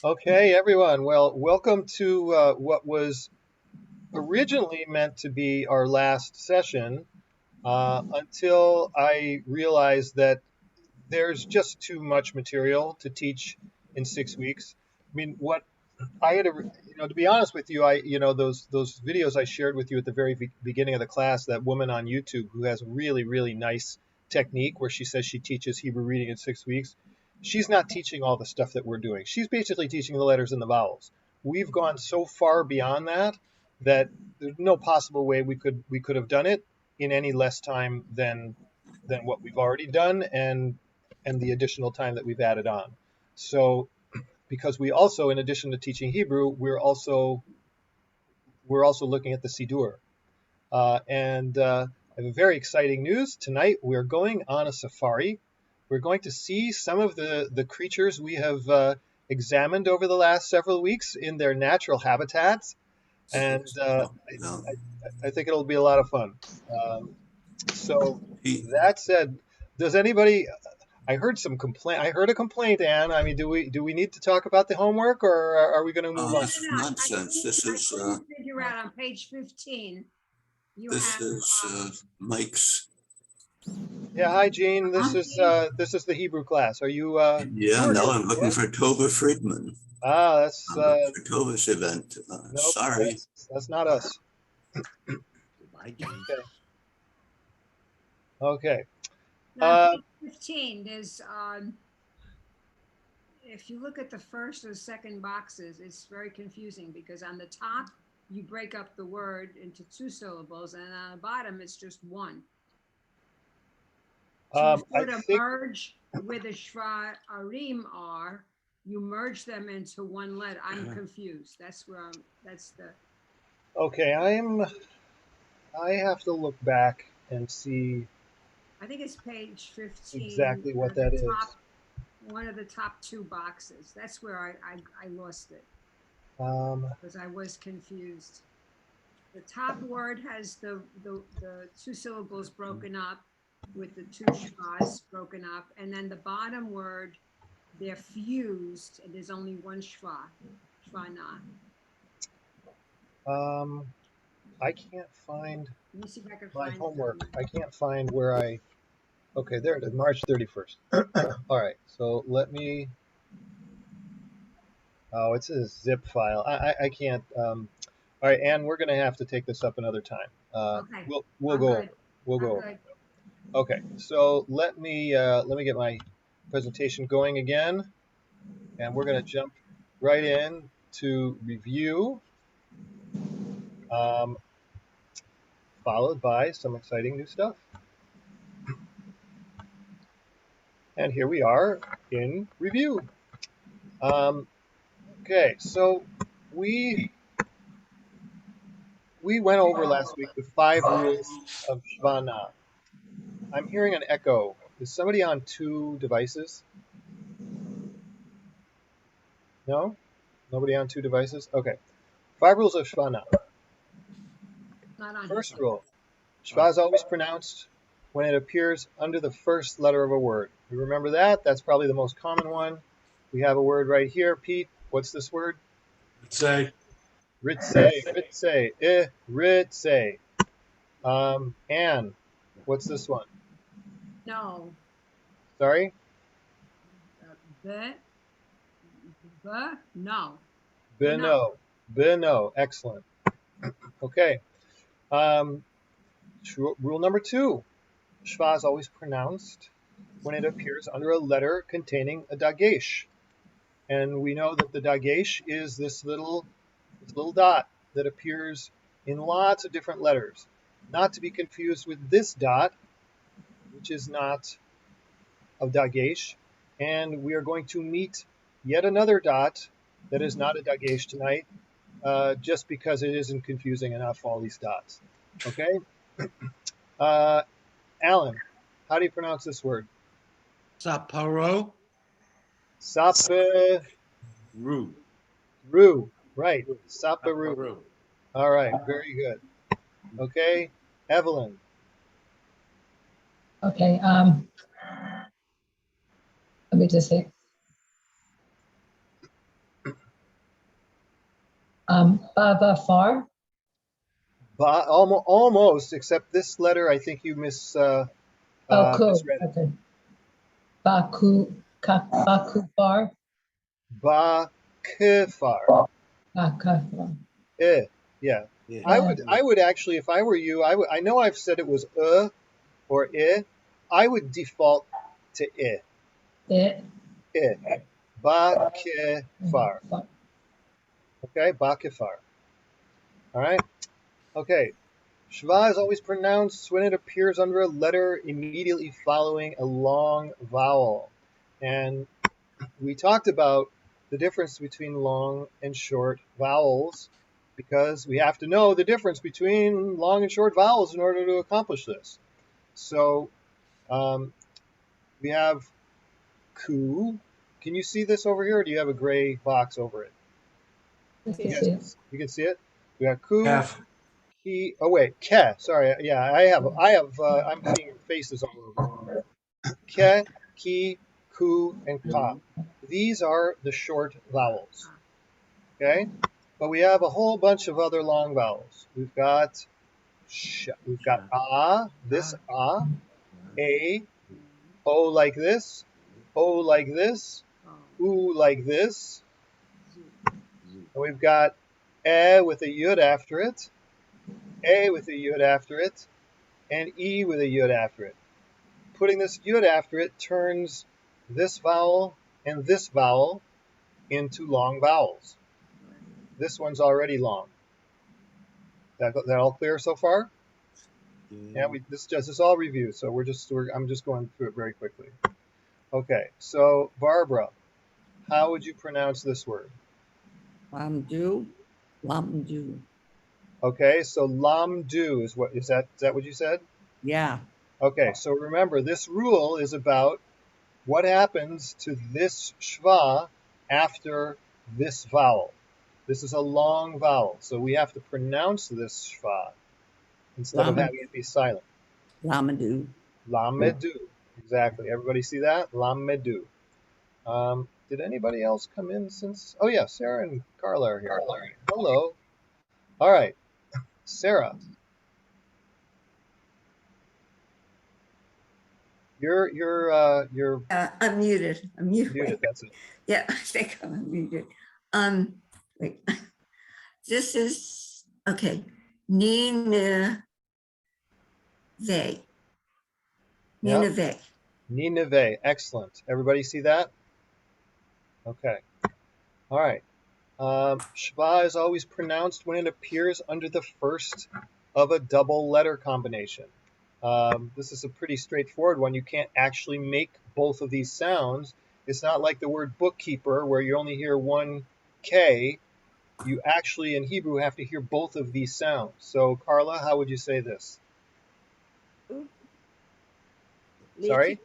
Okay, everyone. Well, welcome to what was originally meant to be our last session until I realized that there's just too much material to teach in 6 weeks. I mean, what I had, to be honest with you, those videos I shared with you at the very beginning of the class, that woman on YouTube who has a really, really nice technique where she says she teaches Hebrew reading in 6 weeks. She's not teaching all the stuff that we're doing. She's basically teaching the letters and the vowels. We've gone so far beyond that there's no possible way we could have done it in any less time than what we've already done and the additional time that we've added on. So because we also, in addition to teaching Hebrew, we're also looking at the Siddur. And I have a very exciting news. Tonight we're going on a safari. We're going to see some of the creatures we have examined over the last several weeks in their natural habitats. And I think it'll be a lot of fun. So that said, does anybody? I heard some complaint. I heard a complaint, Anne. I mean, do we need to talk about the homework, or are we going to move on? This is nonsense. This is figure out on page 15. Mike's. Yeah, hi, Gene. This is the Hebrew class. Are you? Yeah, no, I'm looking for Tova Friedman. That's for Tova's event. nope, Sorry. that's not us. Okay. Now, page 15, there's if you look at the first or second boxes, it's very confusing because on the top you break up the word into 2 syllables, and on the bottom it's just one. So you sort of merge where the shva arim are, you merge them into one letter. I'm confused. That's where that's the. Okay, I have to look back and see. I think it's page 15. Exactly what that is. One of the top 2 boxes. That's where I lost it. Because I was confused. The top word has the 2 syllables broken up with the 2 shvas broken up, and then the bottom word, they're fused, and there's only one shva, shvana. I can't find. Let me see if I can my find homework. something. I can't find where I. Okay, there it is, March 31st. All right, so let me. Oh, it's a zip file. I can't. All right, Anne, we're going to have to take this up another time. Okay. We'll go over it. We'll go over it. Okay, so let me get my presentation going again, and we're going to jump right in to review, followed by some exciting new stuff. And here we are in review. Okay, so we went over last week the 5 rules of Shvana. I'm hearing an echo. Is somebody on 2 devices? No? Nobody on 2 devices? Okay. 5 rules of Shvana. First rule. Shva is always pronounced when it appears under the first letter of a word. You remember that? That's probably the most common one. We have a word right here. Pete, what's this word? Ritze. Ritze. Ritze. Anne, what's this one? No. Sorry? No. Beno. Excellent. Okay. Rule number 2. Shva is always pronounced when it appears under a letter containing a dagesh. And we know that the dagesh is this little dot that appears in lots of different letters. Not to be confused with this dot, which is not a dagesh. And we are going to meet yet another dot that is not a dagesh tonight, just because it isn't confusing enough, all these dots. Okay? Alan, how do you pronounce this word? Sapporo. Saperu. Right. Saperu. All right. Very good. Okay. Evelyn. Okay. Let me just say, Far. Almost, except this letter. I think you misread it. Okay. Bakufar. Bakifar. Bakufar. Yeah. Yeah. I would actually, if I were you, I know I've said it was or I would default to It. Bakifar. Okay, Bakifar. All right. Okay. Shva is always pronounced when it appears under a letter immediately following a long vowel. And we talked about the difference between long and short vowels because we have to know the difference between long and short vowels in order to accomplish this. So we have ku. Can you see this over here, or do you have a gray box over it? Yes. You can see it. We got ku, F. ki. Oh wait, ke. Sorry, yeah, I have. I'm seeing faces all over. Ke, ki, ku, and ka. These are the short vowels. Okay, but we have a whole bunch of other long vowels. We've got this a, o like this, o like this, u like this. And we've got with a yud after it, a with a yud after it, and e with a yud after it. Putting this yud after it turns this vowel and this vowel into long vowels. This one's already long. That all clear so far? Yeah, this is all review, so I'm just going through it very quickly. Okay, so Barbara, how would you pronounce this word? Lamdu. Lamdu. Okay, so lamdu is that what you said? Yeah. Okay, so remember this rule is about what happens to this shva after this vowel. This is a long vowel, so we have to pronounce this shva instead of having it be silent. Lamadu. Lamedu. Exactly. Everybody see that? Lamedu. Did anybody else come in since? Oh yeah, Sarah and Carla are here. All right. Hello. All right, Sarah. You're I'm muted. I'm muted. muted. That's it. Yeah, I think I'm muted. Wait. This is okay. Nineveh. Nineveh. Nineveh. Excellent. Everybody see that? Okay. All right. Shva is always pronounced when it appears under the first of a double letter combination. This is a pretty straightforward one. You can't actually make both of these sounds. It's not like the word bookkeeper where you only hear one K. You actually, in Hebrew, have to hear both of these sounds. So, Carla, how would you say this? Sorry?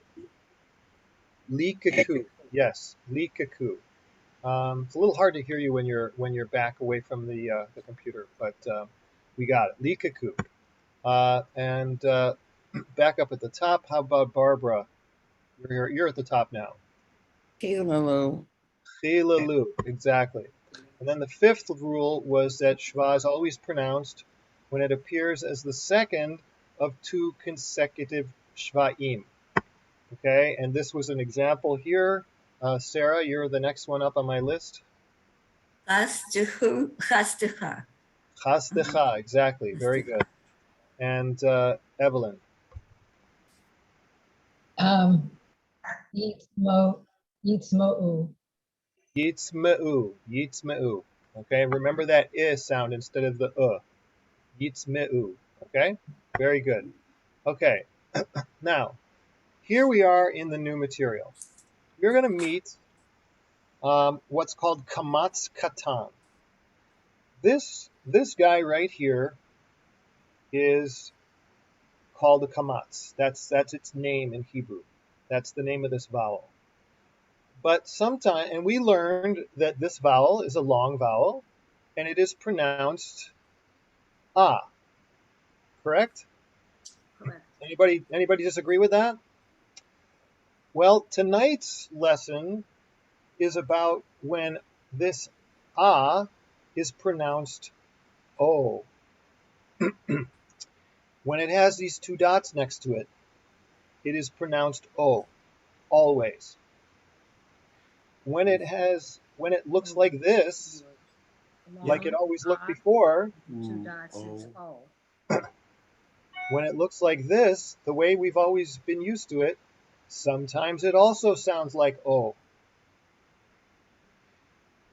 Likaku. Yes, likaku. It's a little hard to hear you when you're back away from the computer, but we got it. Likaku. And back up at the top. How about Barbara? You're at the top now. Chilalu. Chilalu. Exactly. And then the fifth rule was that shva is always pronounced when it appears as the second of two consecutive shvaim. Okay, and this was an example here. Sarah, you're the next one up on my list. Chasdecha. Chasdecha, exactly. Very good. And Evelyn. Yitzmo'u. Yitzme'u. Okay, remember that I sound instead of the Yitzme'u. Okay, very good. Okay, now here we are in the new material. You're going to meet what's called kamatz katan. This guy right here is called a kamatz. That's its name in Hebrew. That's the name of this vowel. But sometimes, and we learned that this vowel is a long vowel, and it is pronounced ah. Correct? Correct. Anybody disagree with that? Well, tonight's lesson is about when this ah is pronounced O. When it has these two dots next to it, it is pronounced O, always. When it looks like this, like it always looked before, Two dots, it's O. when it looks like this, the way we've always been used to it, sometimes it also sounds like O.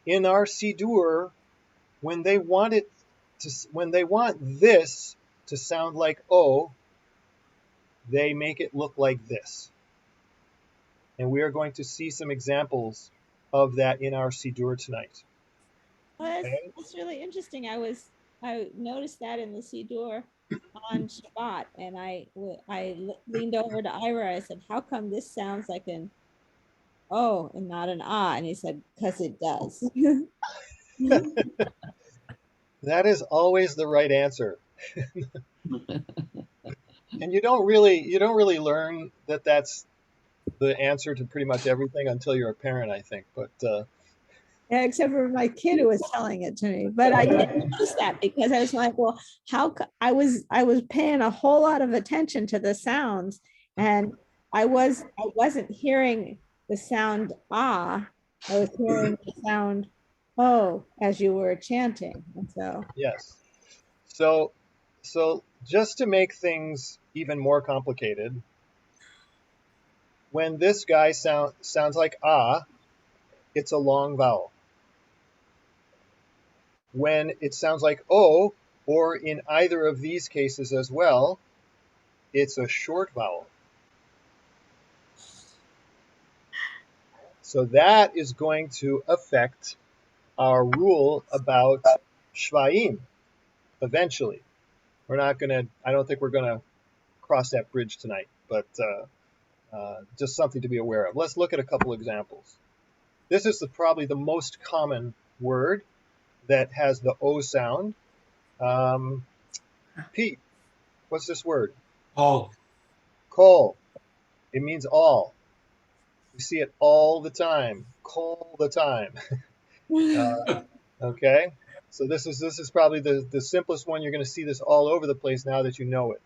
In our Siddur, when they want this to sound like O, they make it look like this. And we are going to see some examples of that in our Siddur tonight. Well, Okay? that's really interesting. I noticed that in the Siddur on Shabbat, and I leaned over to Ira. I said, "How come this sounds like an O and not an ah?" And he said, "Because it does." That is always the right answer. And you don't really learn that that's the answer to pretty much everything until you're a parent, I think. But Yeah, except for my kid who was telling it to me. But I didn't notice that because I was like, well, I was paying a whole lot of attention to the sounds, and I wasn't hearing the sound ah, I was hearing the sound oh as you were chanting. And so yes. So just to make things even more complicated, when this guy sounds like ah, it's a long vowel. When it sounds like O, or in either of these cases as well, it's a short vowel. So that is going to affect our rule about shvaim eventually. I don't think we're going to cross that bridge tonight, but just something to be aware of. Let's look at a couple examples. This is probably the most common word that has the O sound. Pete, what's this word? All. Kol. It means all. We see it all the time. Kol the time. Okay. So this is probably the simplest one. You're going to see this all over the place now that you know it.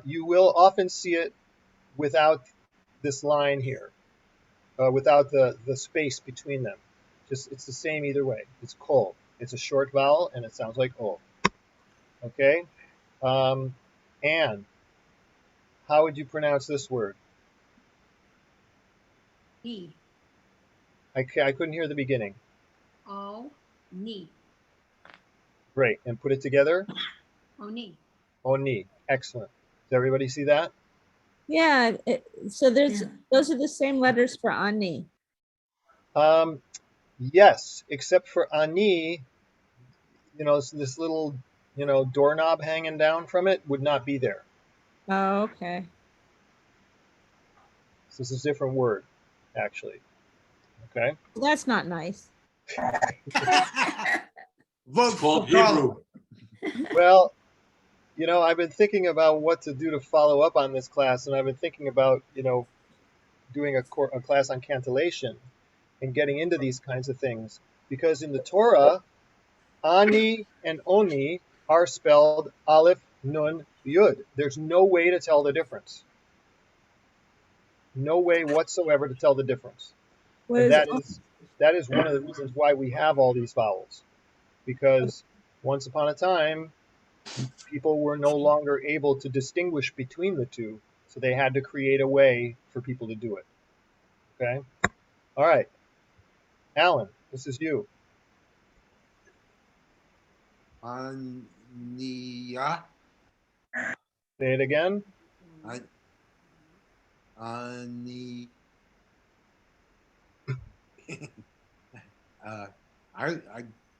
You will often see it without this line here, without the space between them. It's the same either way. It's kol. It's a short vowel and it sounds like o. Okay. And how would you pronounce this word? E. I couldn't hear the beginning. O. Ni. Great. And put it together? Oni. Oni. Excellent. Does everybody see that? yeah, so Yeah. those are the same letters for ani. Yes, except for ani, this little, doorknob hanging down from it would not be there. Oh, okay. So this is a different word, actually. Okay. Well, that's not nice. Vote for Hebrew. Well, I've been thinking about what to do to follow up on this class, and I've been thinking about, doing a class on cantillation and getting into these kinds of things. Because in the Torah, ani and oni are spelled aleph, nun, yud. There's no way to tell the difference. No way whatsoever to tell the difference. What And is that is one of the reasons why we have all these vowels. Because once upon a time, people were no longer able to distinguish between the two, so they had to create a way for people to do it. Okay? All right. Alan, this is you. Ania. Say it again. Ani. I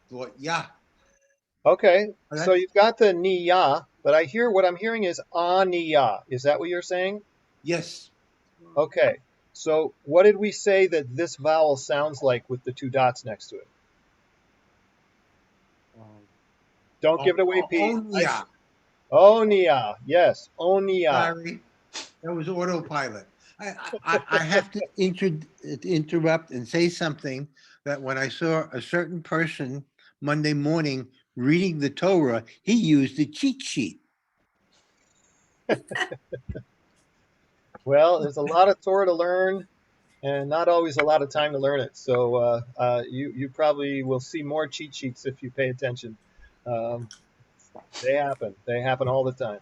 thought yeah. Okay, so you've got the niya, but what I'm hearing is aniya. Is that what you're saying? Yes. Okay, so what did we say that this vowel sounds like with the two dots next to it? Don't give it away, Pete. Onia. Onia, yes, onia. Sorry, that was autopilot. I have to interrupt and say something that when I saw a certain person Monday morning reading the Torah, he used a cheat sheet. Well, there's a lot of Torah to learn, and not always a lot of time to learn it. So you probably will see more cheat sheets if you pay attention. Um, they happen. They happen all the time.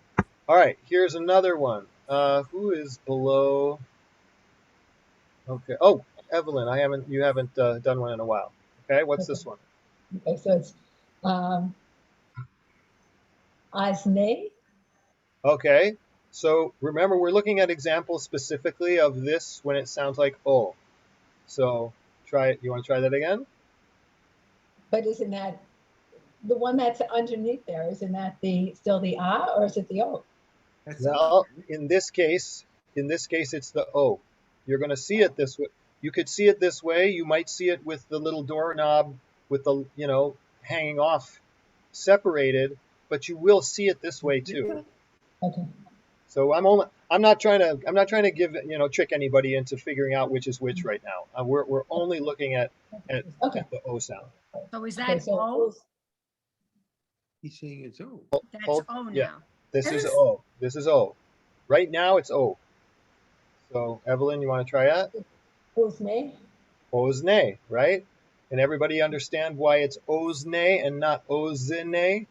All right, here's another one. Who is below? Okay. Oh, Evelyn, you haven't done one in a while. Okay, what's this one? Okay, so it's Asne. Okay. So remember, we're looking at examples specifically of this when it sounds like O. So try it. You want to try that again? But isn't that the one that's underneath there? Isn't that still the ah, or is it the o? That's Well, in this case, it's the O. You're going to see it this way. You could see it this way. You might see it with the little doorknob with the, hanging off separated, but you will see it this way too. Okay. So I'm not trying to give, trick anybody into figuring out which is which right now. We're only looking at Okay. the O sound. So is Okay, that so O? he's saying it's O. That's Hold- O now. yeah. This is O. This is O. Right now it's O. So Evelyn, you want to try that? Osne. Ozne, right? And everybody understand why it's Ozne and not Ozne?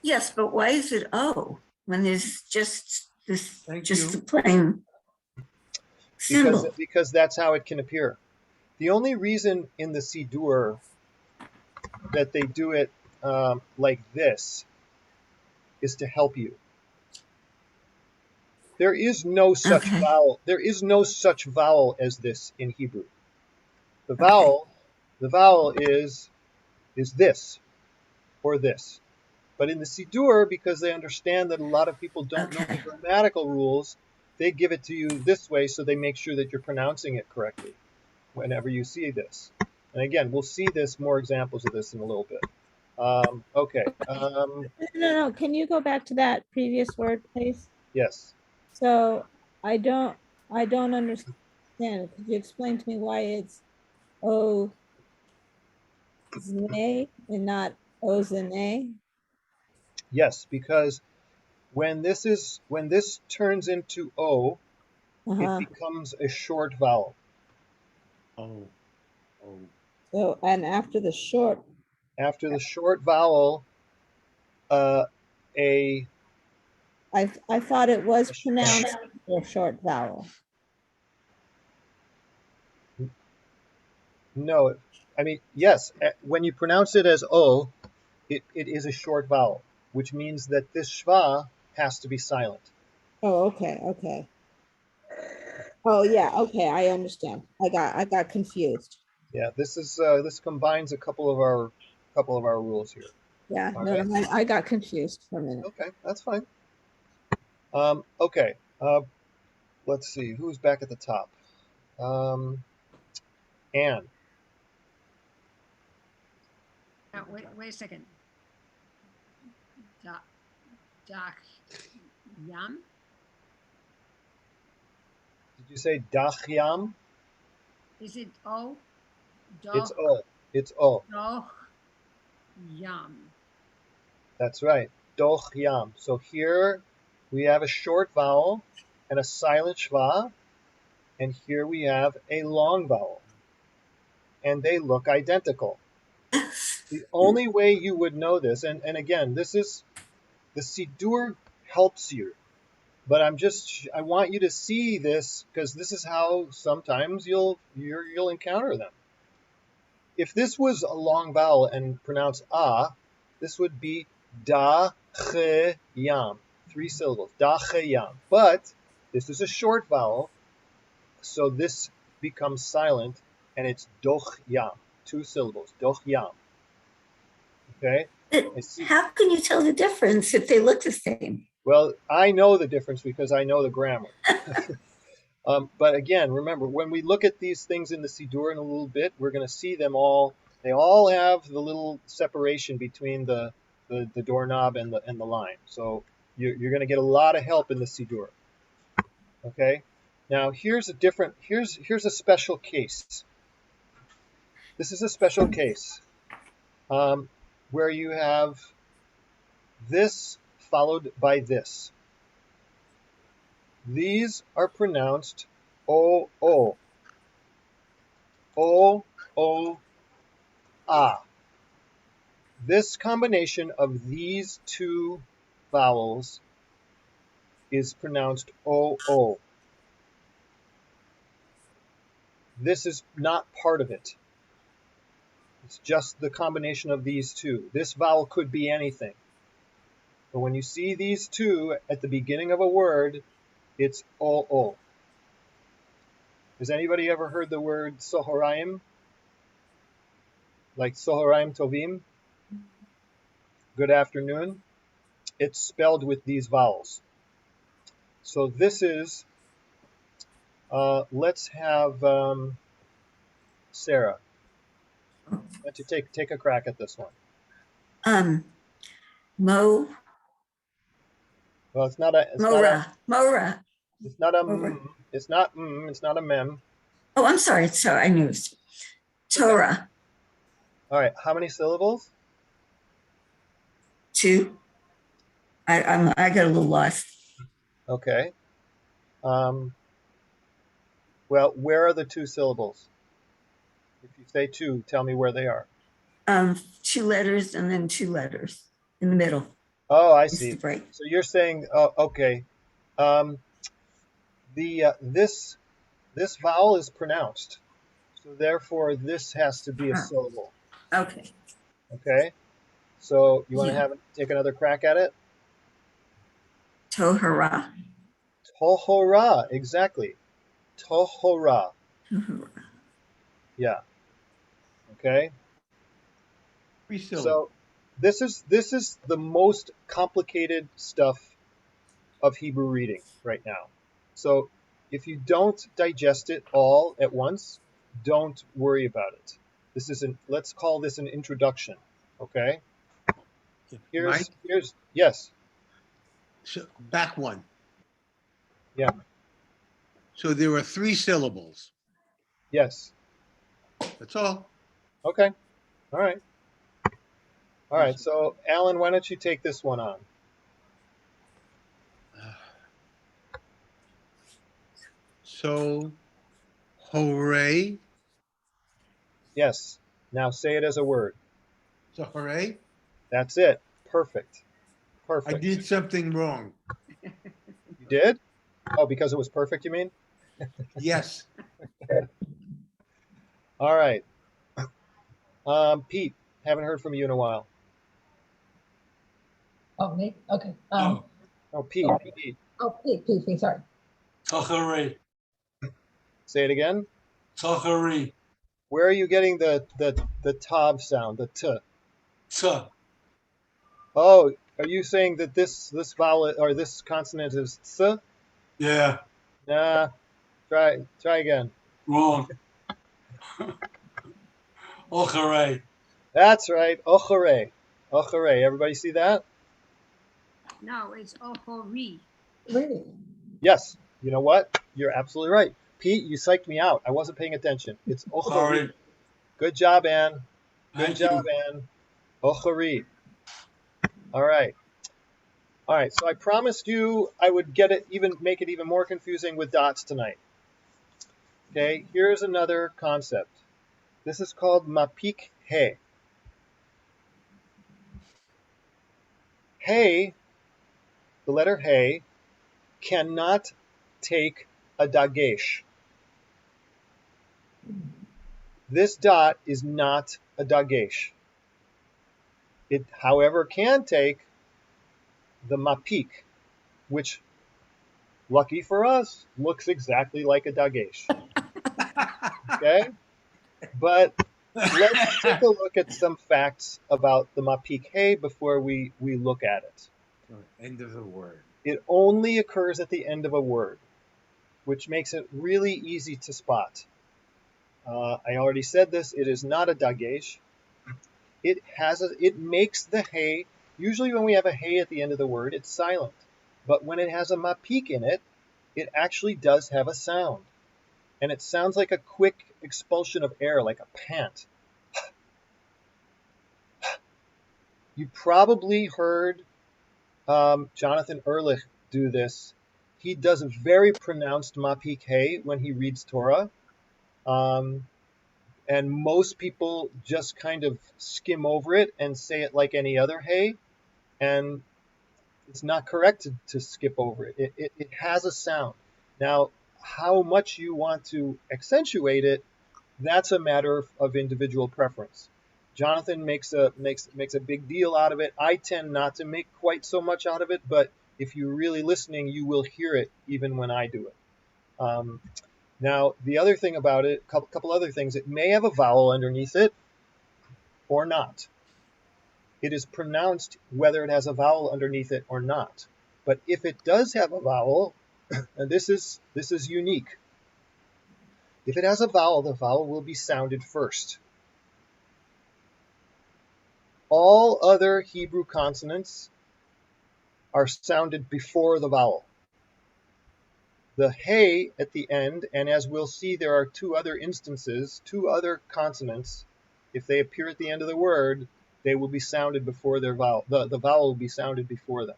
Yes, but why is it O when there's just this, Thank just you. the plain symbol? Because that's how it can appear. The only reason in the Sidur that they do it like this is to help you. There is no such Okay. vowel. There is no such vowel as this in Hebrew. The vowel is this or this. But in the Sidur, because they understand that a lot of people don't know the Okay. grammatical rules, they give it to you this way so they make sure that you're pronouncing it correctly whenever you see this. And again, we'll see more examples of this in a little bit. Okay. No. Can you go back to that previous word, please? Yes. So I don't understand it. Could you explain to me why it's O zne and not ozene? Yes, because when this turns into O, it becomes a short vowel. Oh. Oh. So, and after the short, After the short vowel, a I thought it was pronounced a short vowel. no, I mean, yes, when you pronounce it as O, it is a short vowel, which means that this shva has to be silent. Oh, okay. Oh, yeah, okay, I understand. I got confused. Yeah, this combines a couple of our rules here. Yeah, All no, right. I got confused for a minute. Okay, that's fine. Okay, let's see who's back at the top. Anne. Wait a second. Dak Yam? Did you say dachyam? Is it O? It's O. It's O. Doch Yam. That's right. Doch yam. So here we have a short vowel and a silent shva, and here we have a long vowel, and they look identical. The only way you would know this, and again, this is the Sidur helps you, but I want you to see this because this is how sometimes you'll encounter them. If this was a long vowel and pronounced this would be da che yam, 3 syllables, da che yam. But this is a short vowel, so this becomes silent, and it's doch yam, 2 syllables, doch yam. Okay. How can you tell the difference if they look the same? Well, I know the difference because I know the grammar. But again, remember, when we look at these things in the Sidur in a little bit, we're going to see them all. They all have the little separation between the doorknob and the line. So you're going to get a lot of help in the Sidur. Okay. Now here's a special case. This is a special case. where you have this followed by this. These are pronounced O-O. O-O-A. This combination of these two vowels is pronounced O-O. This is not part of it. It's just the combination of these two. This vowel could be anything. But when you see these two at the beginning of a word, it's O-O. Has anybody ever heard the word Sohoraim? Like Sohoraim Tovim? Good afternoon. It's spelled with these vowels. So this is, let's have Sarah. Why don't you take a crack at this one? Mo. Well, it's not a. Mora. It's not a. It's not. It's not a mem. Oh, I'm sorry. I knew it. Torah. Okay. All right. How many syllables? 2. I got a little lost. Okay. Well, where are the 2 syllables? If you say 2, tell me where they are. 2 letters and then 2 letters in the middle. Oh, I see. Right. So you're saying, oh, okay. This vowel is pronounced, so therefore this has to be a syllable. Okay. Okay. So you want to take another crack at it? Tohara. Tohora, exactly. Tohora. Yeah. Okay. So this is the most complicated stuff of Hebrew reading right now. So if you don't digest it all at once, don't worry about it. This is let's call this an introduction. Okay. Here's yes. So back one. Yeah. So there are 3 syllables. Yes. That's all. Okay. All right. All right. So Alan, why don't you take this one on? So, hooray. Yes. Now say it as a word. So, hooray. That's it. Perfect. Perfect. I did something wrong. You did? Oh, because it was perfect, you mean? Yes. All right. Pete, haven't heard from you in a while. Oh, me? Okay. Oh, Pete. Oh, Pete, sorry. Tachari. Say it again. Tachari. Where are you getting the tav sound, the t? T. Oh, are you saying that this vowel or this consonant is th? Yeah. Nah. Try again. Wrong. Ochare. That's right. Ochare. Ochare. Everybody see that? No, it's Ohori. Really? Yes. You know what? You're absolutely right. Pete, you psyched me out. I wasn't paying attention. It's Ochari. Sorry. Good job, Ann. Thank you. Ann. Ochari. All right. All right. So I promised you I would make it even more confusing with dots tonight. Okay. Here's another concept. This is called mapik he. He, the letter he, cannot take a dagesh. This dot is not a dagesh. It, however, can take the mapik, which, lucky for us, looks exactly like a dagesh. Okay? But let's take a look at some facts about the mapik he before we look at it. End of the word. It only occurs at the end of a word, which makes it really easy to spot. I already said this. It is not a dagesh. It makes the he. Usually, when we have a he at the end of the word, it's silent. But when it has a mapik in it, it actually does have a sound, and it sounds like a quick expulsion of air, like a pant. You probably heard Jonathan Ehrlich do this. He does a very pronounced mapik hey when he reads Torah. And most people just kind of skim over it and say it like any other hey. And it's not correct to skip over it. It has a sound. Now, how much you want to accentuate it, that's a matter of individual preference. Jonathan makes a big deal out of it. I tend not to make quite so much out of it, but if you're really listening, you will hear it even when I do it. Now, the other thing about it, a couple other things, it may have a vowel underneath it or not. It is pronounced whether it has a vowel underneath it or not. But if it does have a vowel, and this is unique. If it has a vowel, the vowel will be sounded first. All other Hebrew consonants are sounded before the vowel. The hey at the end, and as we'll see, there are two other instances, two other consonants. If they appear at the end of the word, they will be sounded before their vowel. The vowel will be sounded before them.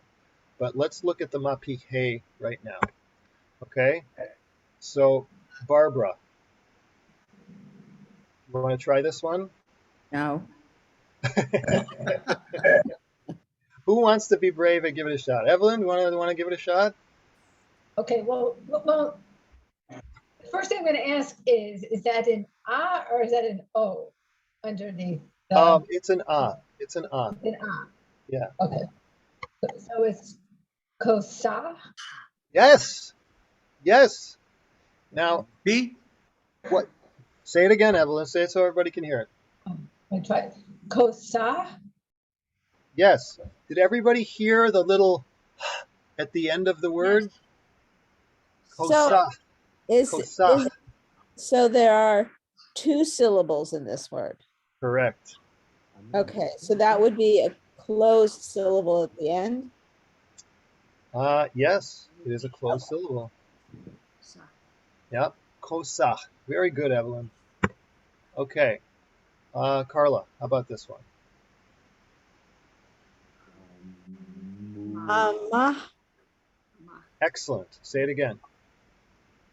But let's look at the mapik hey right now. Okay? So, Barbara, you want to try this one? No. Who wants to be brave and give it a shot? Evelyn, you want to give it a shot? Okay, well, the first thing I'm going to ask is that an ah or is that an o underneath? It's an ah. It's an ah. An ah. Yeah. Okay. So it's kosa. Yes. Yes. Now, B? what? Say it again, Evelyn. Say it so everybody can hear it. I tried. Kosa. Yes. Did everybody hear the little at the end of the word? Kosa. Kosa. So there are two syllables in this word. Correct. Okay, so that would be a closed syllable at the end. Yes, it is a closed syllable. Yep. Kosa. Very good, Evelyn. Okay. Carla, how about this one? Ama, Excellent. Say it again.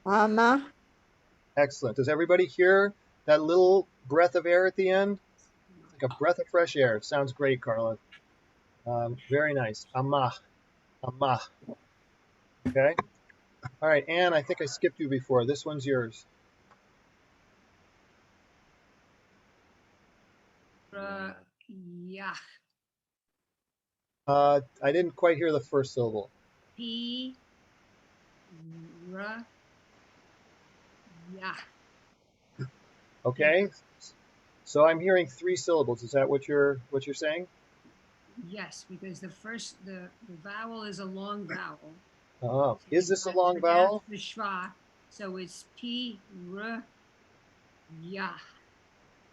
ama. Excellent. Does everybody hear that little breath of air at the end? It's like a breath of fresh air. It sounds great, Carla. Very nice. Ama. Ama. Okay. All right, Anne, I think I skipped you before. This one's yours. Yeah. I didn't quite hear the first syllable. P. R. Yeah. Okay. So I'm hearing three syllables. Is that what you're saying? Yes, because the vowel is a long vowel. Oh, is this a But long vowel? that's the schwa, so it's P, R, yeah.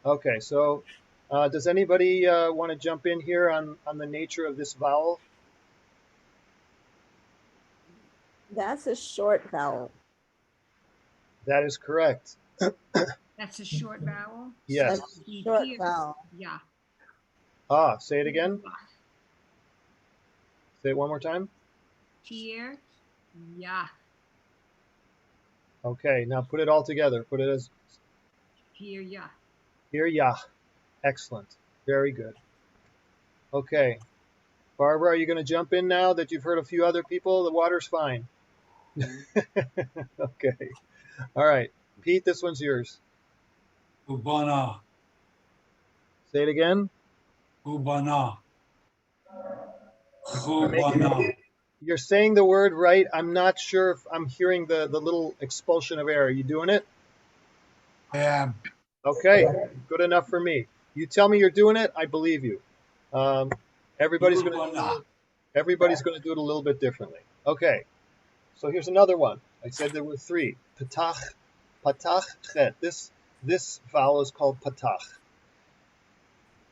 Okay, so does anybody want to jump in here on the nature of this vowel? That's a short vowel. That is correct. That's a short vowel? Yes. That's a short vowel. Yeah. Ah, say it again. Say it one more time. Here, yeah. Okay, now put it all together. Put it as Here, yeah. here, yeah. Excellent. Very good. Okay. Barbara, are you going to jump in now that you've heard a few other people? The water's fine. Okay. All right. Pete, this one's yours. Ubana. Say it again. Ubana. Ubana. You're saying the word right. I'm not sure if I'm hearing the little expulsion of air. Are you doing it? I am. Okay. Good enough for me. You tell me you're doing it, I believe you. Everybody's going to do it a little bit differently. Okay. So here's another one. I said there were three. Patach, patach, chet. This vowel is called patach.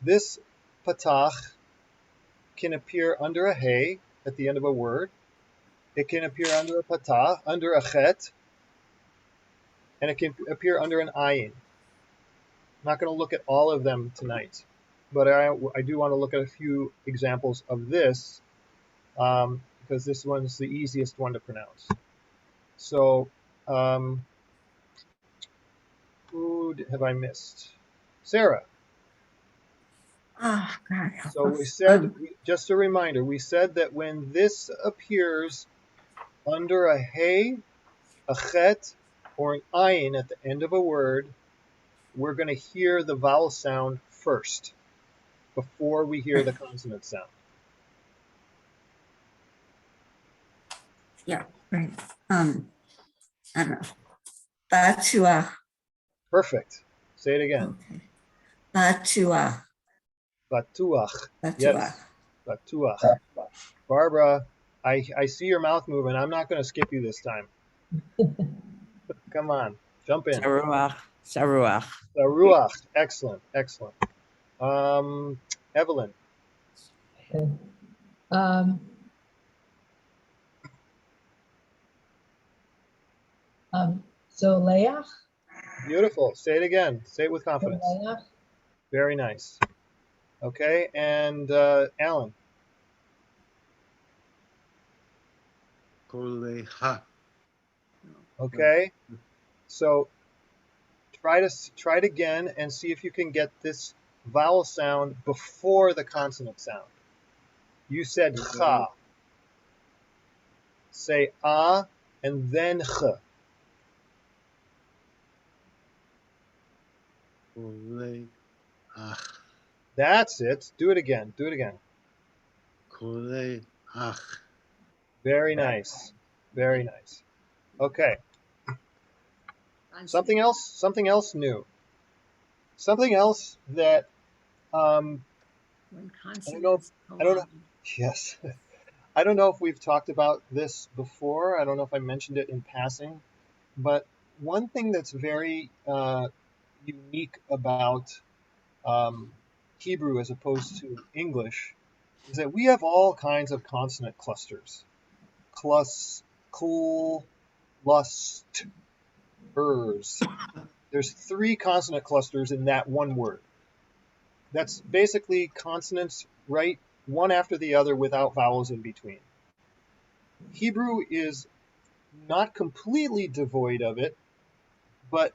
This patach can appear under a hey at the end of a word. It can appear under a patach, under a chet, and it can appear under an ayin. I'm not going to look at all of them tonight. but I do want to look at a few examples of this because this one's the easiest one to pronounce. So, who have I missed? Sarah. Oh, God. So we said, just a reminder, we said that when this appears under a hey, a chet, or an ayin at the end of a word, we're going to hear the vowel sound first before we hear the consonant sound. Yeah, right. I don't know. Batua. Perfect. Say it again. Okay. Batua. Batuach. Batua. Yes. Batuach. Barbara, I see your mouth moving. I'm not going to skip you this time. Come on, jump in. Saruach. Saruach. Ruach. Excellent. Excellent. Evelyn. Um, Zoleach. Beautiful. Say it again. Say it with confidence. Zoleach. Very nice. Okay, and Alan. Koleha. Okay, so try it again and see if you can get this vowel sound before the consonant sound. You said cha. Say ah and then ch. Koleach. That's it. Do it again. Do it again. Koleach. Very nice. Very nice. Okay. Something else. Something else new. Something else that When I don't know. I don't know. collide. Yes. I don't know if we've talked about this before. I don't know if I mentioned it in passing, but one thing that's very unique about Hebrew as opposed to English is that we have all kinds of consonant clusters. Clus, cool, lust, ers. There's 3 consonant clusters in that one word. That's basically consonants right one after the other without vowels in between. Hebrew is not completely devoid of it, but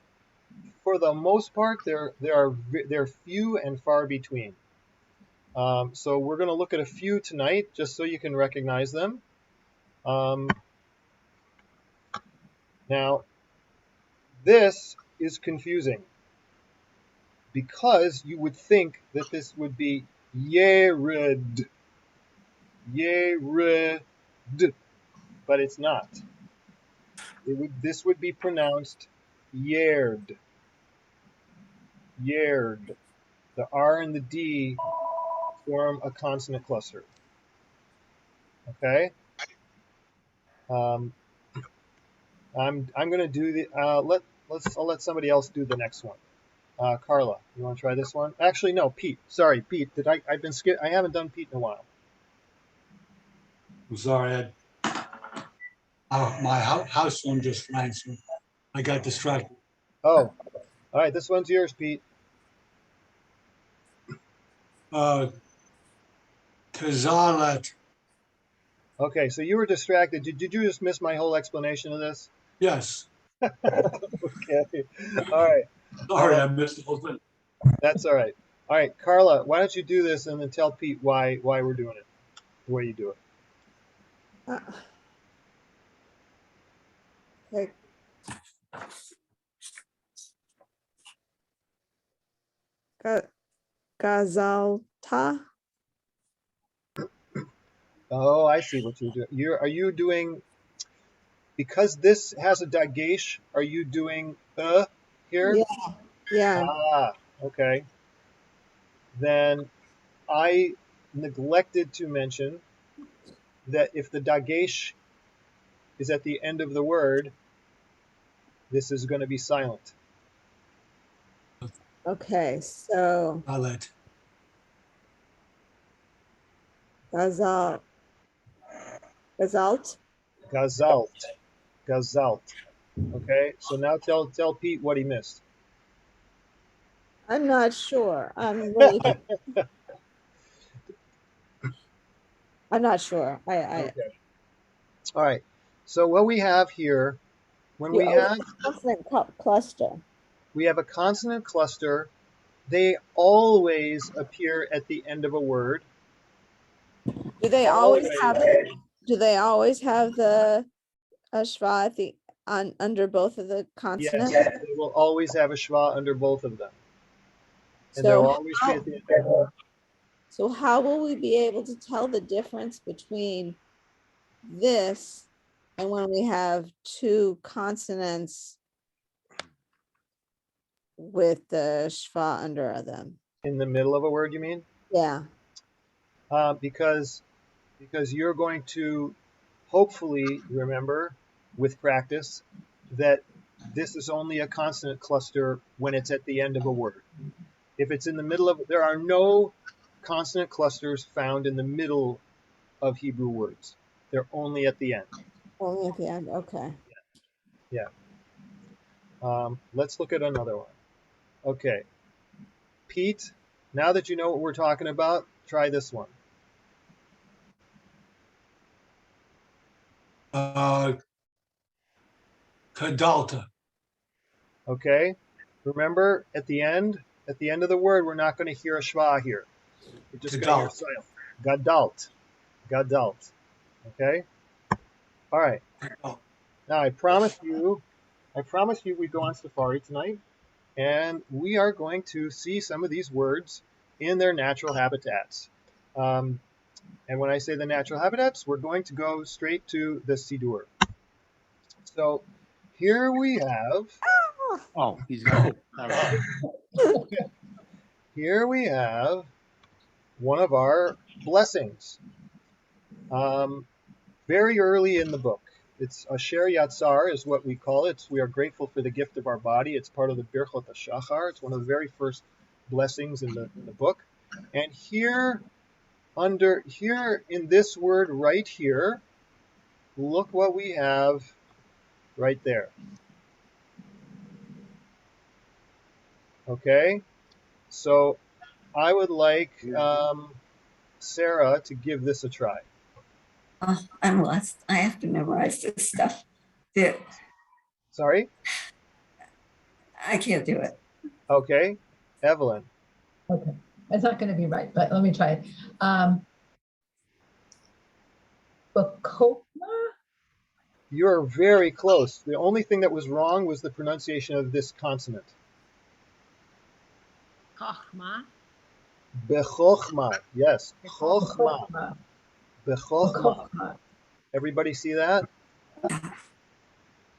for the most part, they're few and far between. So we're going to look at a few tonight, just so you can recognize them. Now, this is confusing because you would think that this would be yered, yered, but it's not. This would be pronounced yared, yared. The R and the D form a consonant cluster. Okay. I'm going to do the I'll let somebody else do the next one. Carla, you want to try this one? Actually, no, Pete. Sorry, Pete. I've been I haven't done Pete in a while. I'm sorry, Ed. My house phone just rang, so I got distracted. Oh, all right. This one's yours, Pete. Kazalet. Okay, so you were distracted. Did you just miss my whole explanation of this? Yes. Okay. All right. Sorry, I missed the whole thing. That's all right. All right, Carla, why don't you do this and then tell Pete why we're doing it, the way you do it. Okay. Gazalta. Oh, I see what you're doing. Are you doing, because this has a dagesh, are you doing here? Yeah. Yeah. Ah, okay. Then I neglected to mention that if the dagesh is at the end of the word, this is going to be silent. Okay. So Galet. Gazal. Gazalt. Gazalt. Gazalt. Okay, so now tell Pete what he missed. I'm not sure. I'm not sure. Okay. All right. So what we have here, when we Oh, have consonant cluster. we have a consonant cluster, they always appear at the end of a word. Do they always have? Do they always have the schwa at the under both of the Yes, consonants? they will always have a schwa under both of them. And they'll So always be at the end. so how will we be able to tell the difference between this and when we have two consonants with the schwa under them? In the middle of a word, you mean? Yeah. Because you're going to hopefully remember with practice that this is only a consonant cluster when it's at the end of a word. If it's in the middle of, there are no consonant clusters found in the middle of Hebrew words. They're only at the end. Only at the end. Okay. Yeah. Let's look at another one. Okay. Pete, now that you know what we're talking about, try this one. Kadalta. Okay. Remember, at the end of the word, we're not going to hear a schwa here. We're just going to hear silent. Gadalt. Gadalt. Okay. All right. Now I promise you we go on safari tonight, and we are going to see some of these words in their natural habitats. And when I say the natural habitats, we're going to go straight to the Sidur. So here we have. Oh, he's gone. All right. Here we have one of our blessings. Very early in the book. It's Asher Yatzar is what we call it. We are grateful for the gift of our body. It's part of the Birchot HaShachar. It's one of the very first blessings in the book. And here in this word right here, look what we have right there. Okay? So I would like Sarah to give this a try. Oh, I'm lost. I have to memorize this stuff. Sorry? I can't do it. Okay. Evelyn. Okay, it's not going to be right, but let me try it. Bakokma? You're very close. The only thing that was wrong was the pronunciation of this consonant. Chochma. Bechochma. Yes. Chochma. Bechochma. Everybody see that?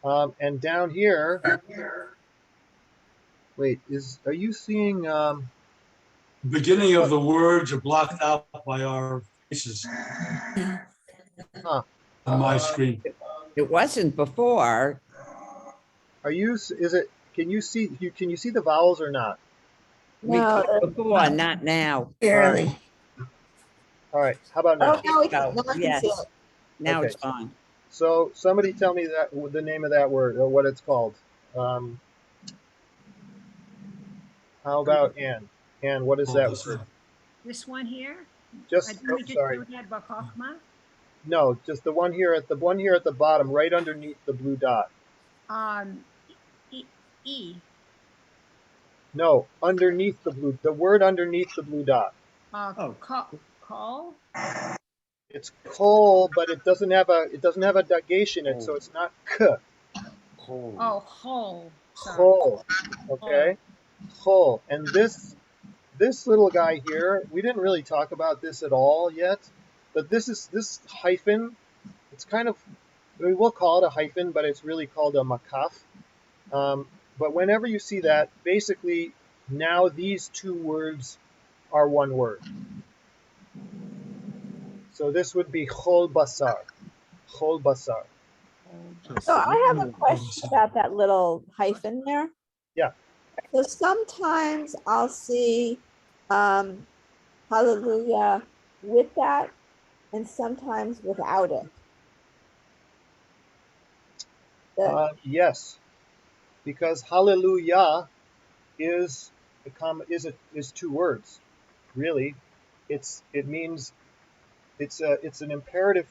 And down here, wait, are you seeing? Beginning of the words are blocked out by our faces Huh. on my screen. It wasn't before. Are you? Is it? Can you see? Can you see the vowels or not? We could before, not now. Barely. All right. How about now? Oh, no, now I can see Yes. it. Now Okay. it's fine. So somebody tell me that the name of that word or what it's called. How about Anne? Anne, what is that word? This one here? Just sorry. No, just the one here at the bottom, right underneath the blue dot. E. No, underneath the word underneath the blue dot. Call. It's kol, but it doesn't have a dagation in it, so it's not k. Oh, whole. Kol. Okay. Kol. And this little guy here, we didn't really talk about this at all yet, but this hyphen, it's kind of, we'll call it a hyphen, but it's really called a makaf. But whenever you see that, basically now these two words are one word. So this would be chol basar. Chol basar. So I have a question about that little hyphen there. Yeah. So sometimes I'll see hallelujah with that and sometimes without it. Yes, because hallelujah is is two words, really. It means it's an imperative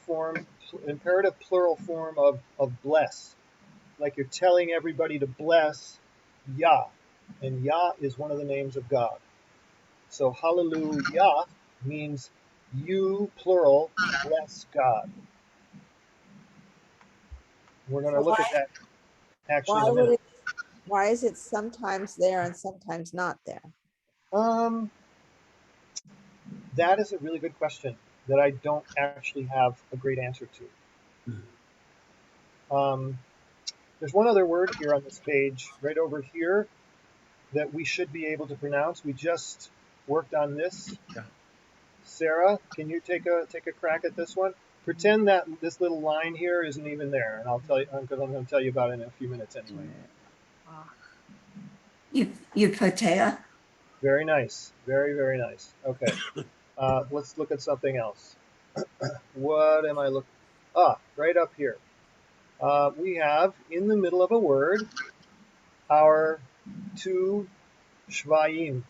plural form of bless. Like you're telling everybody to bless Yah, and Yah is one of the names of God. So hallelujah means you, plural, bless God. We're going to So look at that actually why in a would minute. it, why is it sometimes there and sometimes not there? Um, that is a really good question that I don't actually have a great answer to. There's one other word here on this page, right over here, that we should be able to pronounce. We just worked on this. Yeah. Sarah, can you take a crack at this one? Pretend that this little line here isn't even there, and I'll tell you because I'm going to tell you about it in a few minutes anyway. Eupotea. Very nice, very nice. Okay, let's look at something else. What am I looking? Right up here. We have in the middle of a word our two shvaim,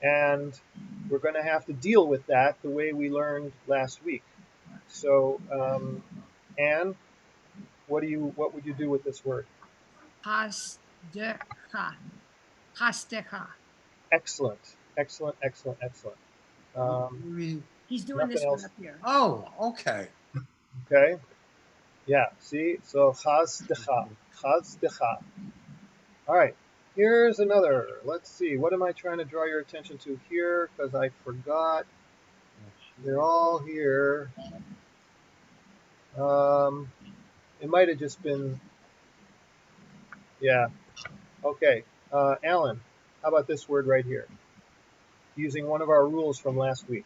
and we're going to have to deal with that the way we learned last week. So, Anne, what would you do with this word? Hasdecha. Excellent. He's doing Nothing this one else. up here. Oh, okay. Okay. Yeah. See. So chazdecha. All right. Here's another. Let's see. What am I trying to draw your attention to here? Because I forgot. They're all here. It might have just been. Yeah. Okay. Alan, how about this word right here? Using one of our rules from last week.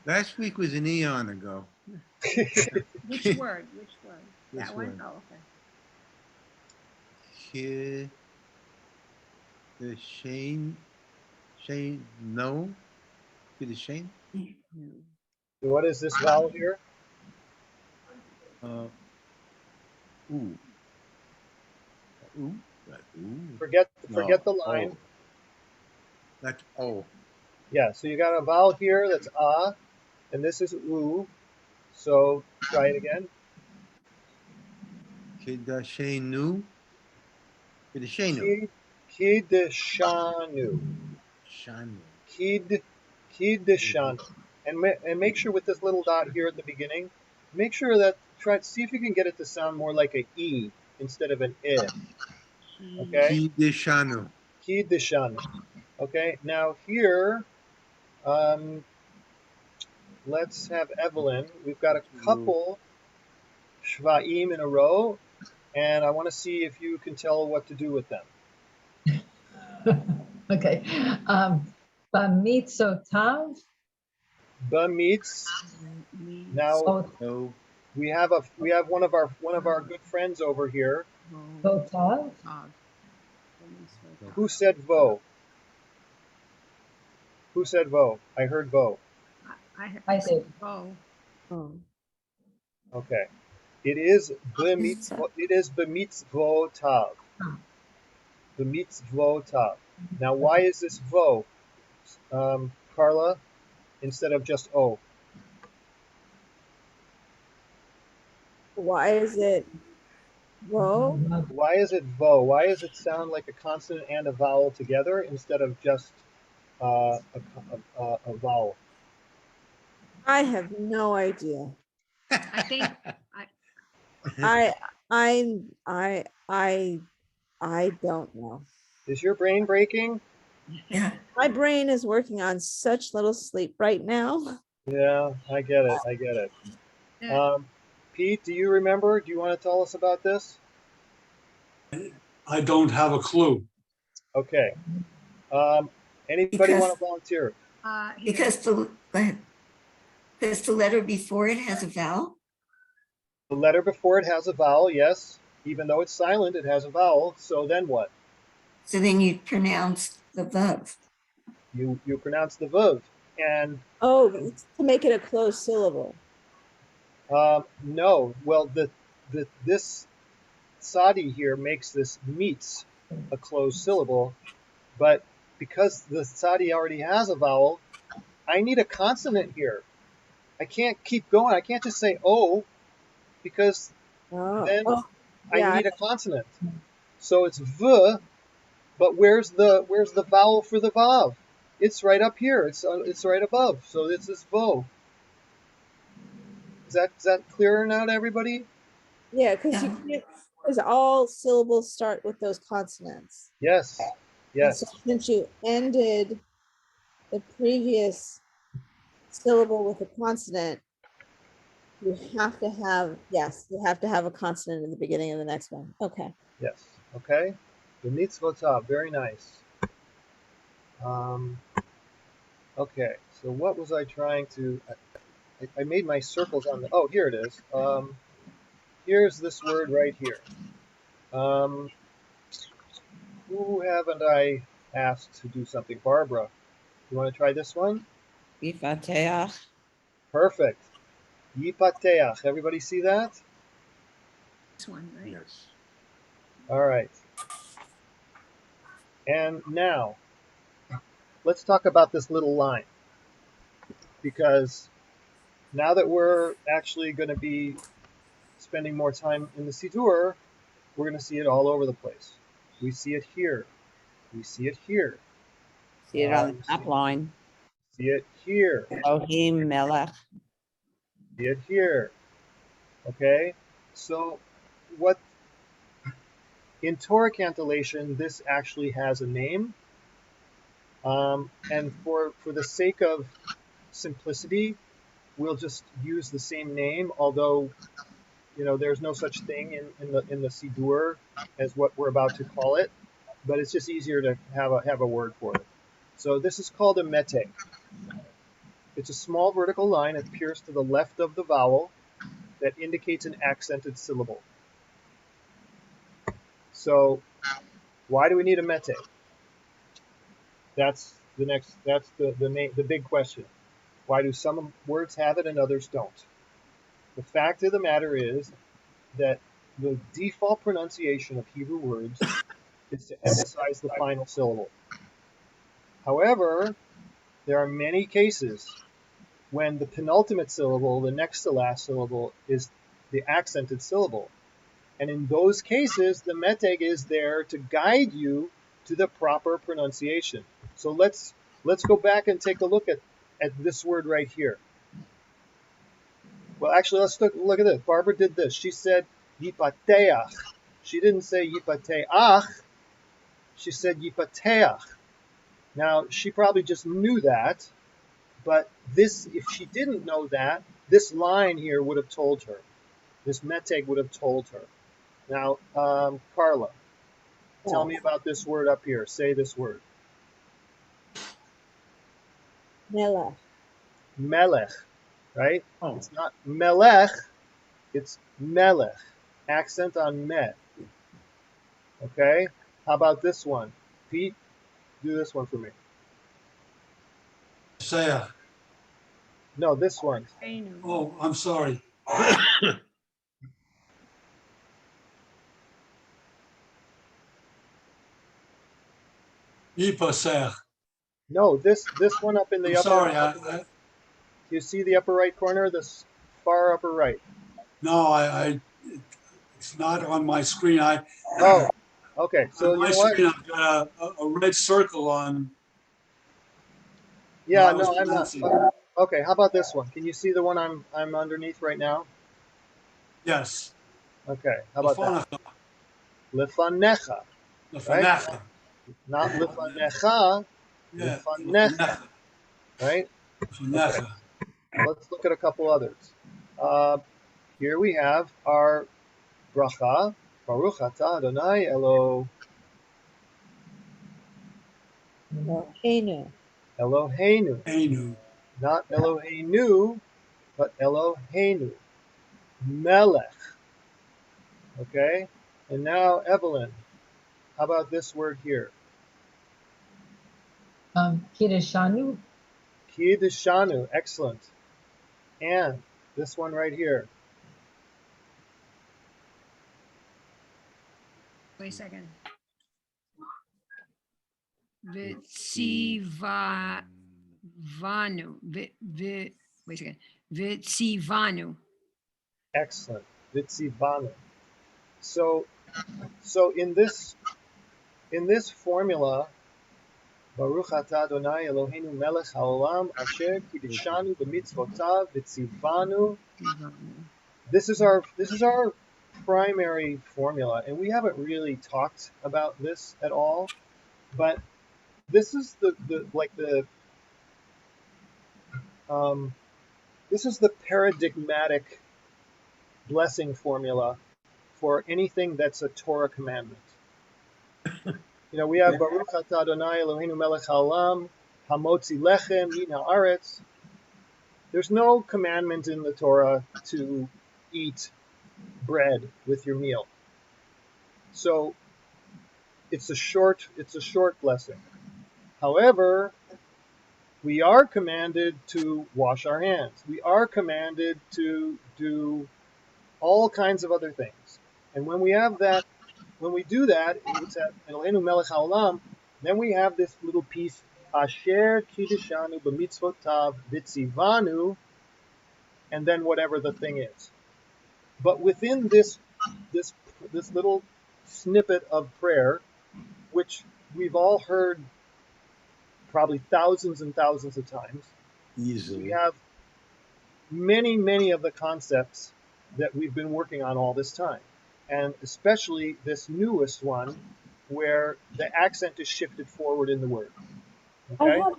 Last week was an eon ago. Which word? That one? Oh, okay. Here, the Shane, no, the Shane. What is this vowel here? Ooh. Forget the line. Oh. That's O. Yeah, so you got a vowel here that's ah, and this is oo. So try it again. Kidashenu. Kideshanu. Shanu. Kideshanu. And make sure with this little dot here at the beginning, make sure that see if you can get it to sound more like a e instead of an I. Okay. Kideshanu. Okay. Now here, let's have Evelyn. We've got a couple shvaim in a row, and I want to see if you can tell what to do with them. Okay. Bamitzotav. Bamitz. Now we have one of our good friends over here. Votav. Who said vo? Who said vo? I heard vo. I did. Oh. Okay. It is b'mitzvotav. B'mitzvotav. Now, why is this vo, Carla, instead of just o? Why is it vo? Why is it vo? Why does it sound like a consonant and a vowel together instead of just a vowel? I have no idea. I think I don't know. Is your brain breaking? Yeah. My brain is working on such little sleep right now. Yeah, I get it. Pete, do you remember? Do you want to tell us about this? I don't have a clue. Okay. Anybody want to volunteer? Because the letter before it has a vowel. The letter before it has a vowel, yes. Even though it's silent, it has a vowel. So then what? So then you pronounce the vav. You pronounce the vav. And to make it a closed syllable. no. Well, this sadi here makes this meets a closed syllable, but because the tzadi already has a vowel, I need a consonant here. I can't keep going. I can't just say O, because then I yeah. need a consonant. So it's V, but where's the vowel for the vav? It's right up here. It's right above. So this is vo. Is that clearer now to everybody? Yeah, because you can't, because all syllables start with those consonants. Yes. And Yes. so since you ended the previous syllable with a consonant, you have to have, yes, you have to have a consonant in the beginning of the next one. Okay. Yes. Okay. The mitzvotav. Very nice. Okay. So what was I trying to? I made my circles on the. Oh, here it is. Here's this word right here. Who haven't I asked to do something? Barbara, you want to try this one? Yifateach. Perfect. Yipateach. Everybody see that? This one, right? Yes. All right. And now, let's talk about this little line. Because now that we're actually going to be spending more time in the Siddur, we're going to see it all over the place. We see it here. We see it here. See it on the top line. See it here. Elohim Melech. See it here. Okay? So, what in Torah cantillation, this actually has a name. And for the sake of simplicity, we'll just use the same name, although there's no such thing in the Siddur as what we're about to call it, but it's just easier to have a word for it. So this is called a meteg. It's a small vertical line that appears to the left of the vowel that indicates an accented syllable. So why do we need a meteg? That's the big question. Why do some words have it and others don't? The fact of the matter is that the default pronunciation of Hebrew words is to emphasize the final syllable. However, there are many cases when the penultimate syllable, the next to last syllable, is the accented syllable. And in those cases, the meteg is there to guide you to the proper pronunciation. So let's go back and take a look at this word right here. Well, actually, let's look at this. Barbara did this. She said yipateach. She didn't say yipateach. She said yipateach. Now, she probably just knew that, but this, if she didn't know that, this line here would have told her. This meteg would have told her. Now, Carla, tell me about this word up here. Say this word. Melech. Melech, right? Oh. It's not melech, it's melech. Accent on me. Okay? How about this one? Pete, do this one for me. Say, No, this one. oh, I'm sorry. Yipasech. No, this one up in the I'm upper. sorry. You see the upper right corner? This far upper right. No, it's not on my screen. Oh, okay. So on my you know what? screen, I've got a red circle on. Yeah, I was no, I'm not. pronouncing. Okay, how about this one? Can you see the one I'm underneath right now? Yes. Okay, how about that? Lefanecha. Lefanecha, right? Lefanecha. Not lefanecha, Yeah. lefanecha, right? Okay, Lefanecha. let's look at a couple others. Here we have our bracha, Baruch atah Adonai Eloheinu. Eloheinu. Enu. Not Eloheinu, but Eloheinu. Melech. Okay? And now, Evelyn, how about this word here? Kiddushanu. Kiddushanu. Excellent. And this one right here. Wait a second. Vitsivanu. Wait a second. Vitsivanu. Excellent. Vitsivanu. So in this formula, Baruch atah Adonai Eloheinu melech haolam asher kiddushanu b'mitzvotav v'tzivanu. This is our primary formula, and we haven't really talked about this at all. But this is this is the paradigmatic blessing formula for anything that's a Torah commandment. You know, we have Baruch atah Adonai Eloheinu melech haolam hamotzi lechem min haaretz. There's no commandment in the Torah to eat bread with your meal. So it's a short blessing. However, we are commanded to wash our hands. We are commanded to do all kinds of other things. And when we do that, it's at Eloheinu melech haolam, then we have this little piece, Asher kiddushanu b'mitzvotav v'tzivanu, and then whatever the thing is. But within this little snippet of prayer, which we've all heard probably thousands and thousands of times, we have many of the concepts that we've been working on all this time, and especially this newest one where the accent is shifted forward in the word. Okay? I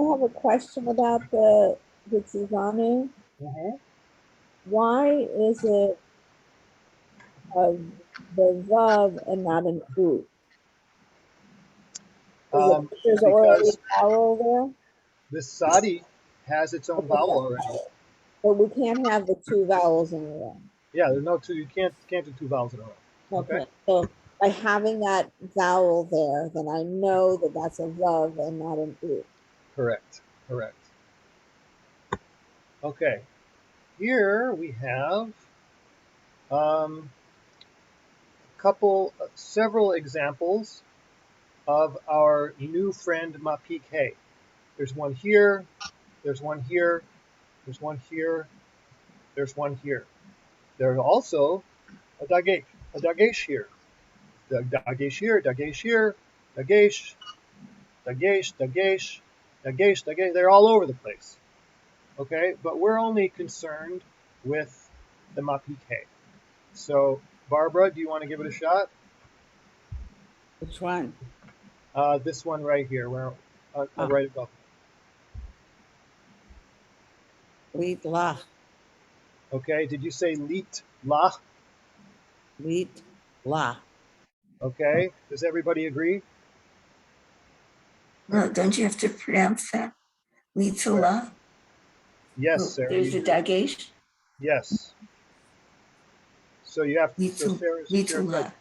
have a question about the Tzivanu. Mm-hmm. Why is it the Vav and not an U? There's already a vowel there? The Sadi has its own vowel already. But we can't have the two vowels in a row. Yeah, there's no two. You can't do two vowels in a row. Okay. So by having that vowel there, then I know that that's a Vav and not an U. Correct. Okay. Here we have several examples of our new friend Mapik Hey. There's one here, there's one here, there's one here, there's one here. There's also a dagesh here. The dagesh here, dagesh here, dagesh, dagesh, dagesh, dagesh, dagesh. They're all over the place. Okay, but we're only concerned with the Mapik Hey. So, Barbara, do you want to give it a shot? Which one? This one right here, where right above. Leet la. Okay, did you say lit la? Leet la. Okay, does everybody agree? Well, don't you have to pronounce that? Litala? Yes, Sarah. There's a dagesh? Yes. So you have to. Litala.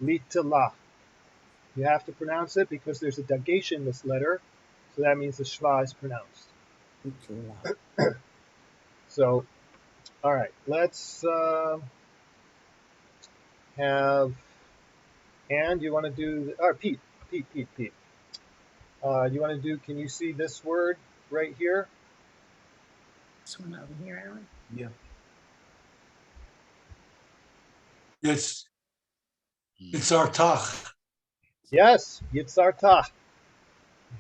Litala. You have to pronounce it because there's a dagesh in this letter, so that means the shva is pronounced. So, all right, let's have. And you want to do? Pete. You want to do? Can you see this word right here? This one over here, Alan. Yeah. It's Artach. Yes, Yitzartach.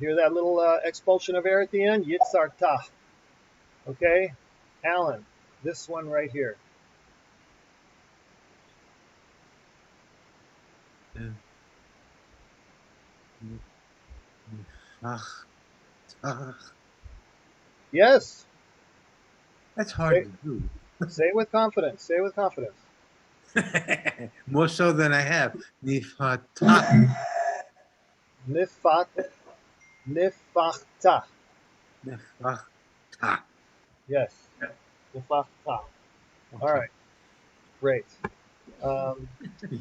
Hear that little expulsion of air at the end? Yitzartach. Okay, Alan, this one right here. Yes. That's hard to do. Say it with confidence. Say it with confidence. More so than I have. Nifata. Nifachta. Nifachta. Yes. Nifachta. All right. Great.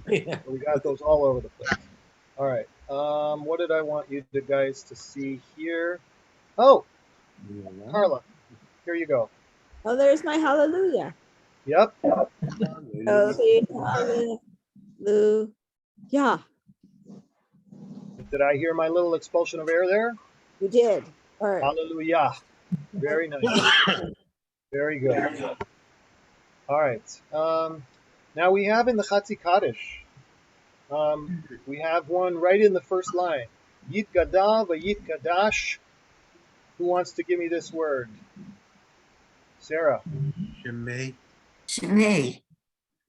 We got those all over the place. All right. What did I want you guys to see here? Oh, Carla, here you go. Oh, there's my hallelujah. Yep. Hallelujah. Did I hear my little expulsion of air there? You did. All right. Hallelujah. Very nice. Very good. All right. Now we have in the Chatzi Kaddish, we have one right in the first line. Yitgada v'yitgadash. Who wants to give me this word? Sarah. Shemay. Shemay.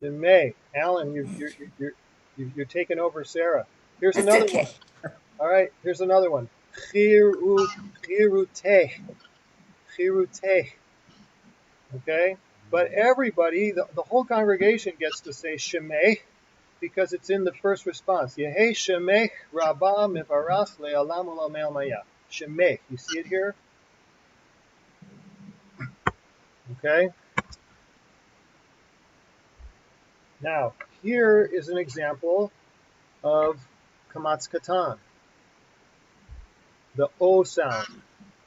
May. Alan, you're taking over Sarah. Here's That's another okay. one. All right, here's another one. Chirute. Chirute. Okay? But everybody, the whole congregation gets to say Shemay because it's in the first response. Yehe Shemay Rabba Mivarach Le'alam U'Lamel Maya. Shemay. You see it here? Okay? Now, here is an example of Kamatz Katan. The O sound.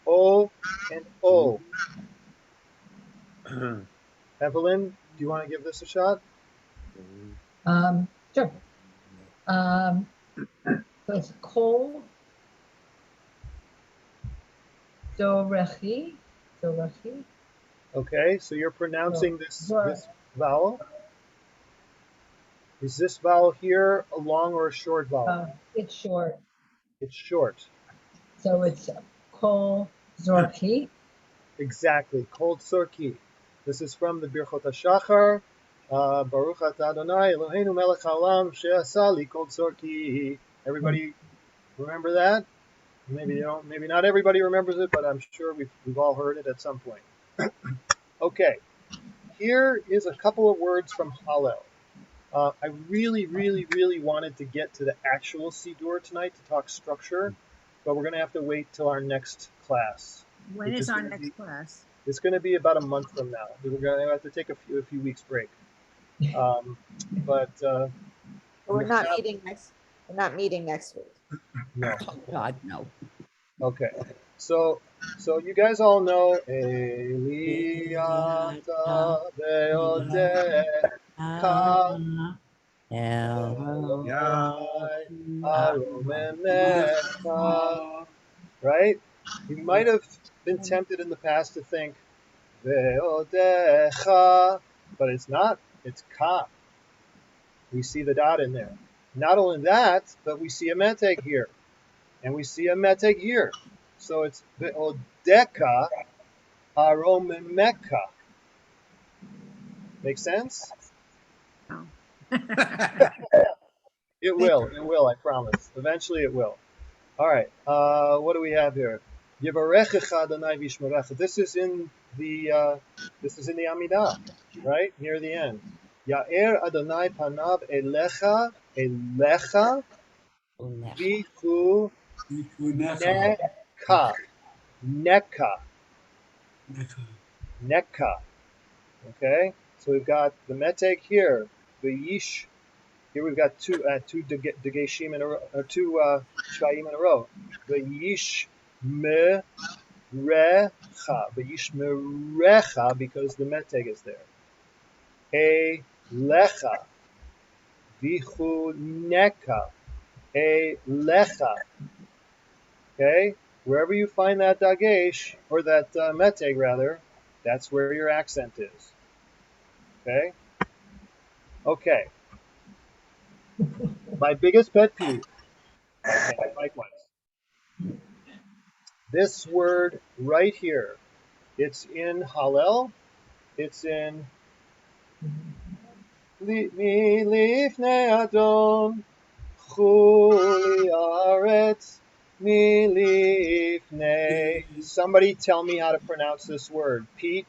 O and O. Evelyn, do you want to give this a shot? Sure. So it's kol, dorechi. Okay, so you're pronouncing this Zor. vowel. Is this vowel here a long or a short vowel? It's short. It's short. So it's kol, zorchi. Exactly, Kol Tzorki. This is from the Birchot HaShachar. Baruch Atah Adonai Eloheinu Melech Haolam She'asa li Kol Tzorki. Everybody remember that? Maybe you don't. Maybe not everybody remembers it, but I'm sure we've all heard it at some point. Okay, here is a couple of words from Hallel. I really wanted to get to the actual Siddur tonight to talk structure, but we're going to have to wait till our next class. When is our next class? It's going to be about a month from now. We're going to have to take a few weeks break. But We're not meeting next week. no. Oh, God, no. Okay. So you guys all know Eliata Beodecha Aromenecha. Right? You might have been tempted in the past to think Veodecha, but it's not. It's Ka. We see the dot in there. Not only that, but we see a meteg here. And we see a meteg here. So it's Veodecha Aromemeka. Make sense? No. It will, I promise. Eventually it will. All right. What do we have here? Yivarechecha Adonai v'yishmerecha. This is in the Amidah, right? Near the end. Ya'er Adonai panav elecha v'chu neka. Okay. So we've got the meteg here, the yish. Here we've got two degeshim in a row, or two shvayim in a row. The yish me recha, because the meteg is there. E lecha, vichu neka, e lecha. Okay, wherever you find that dagesh, or that meteg rather, that's where your accent is. Okay. Okay. My biggest pet peeve. Okay, likewise. This word right here, it's in Hallel, it's in Milifnei Adon, Chuli Aretz, Milifnei. Somebody tell me how to pronounce this word. Pete,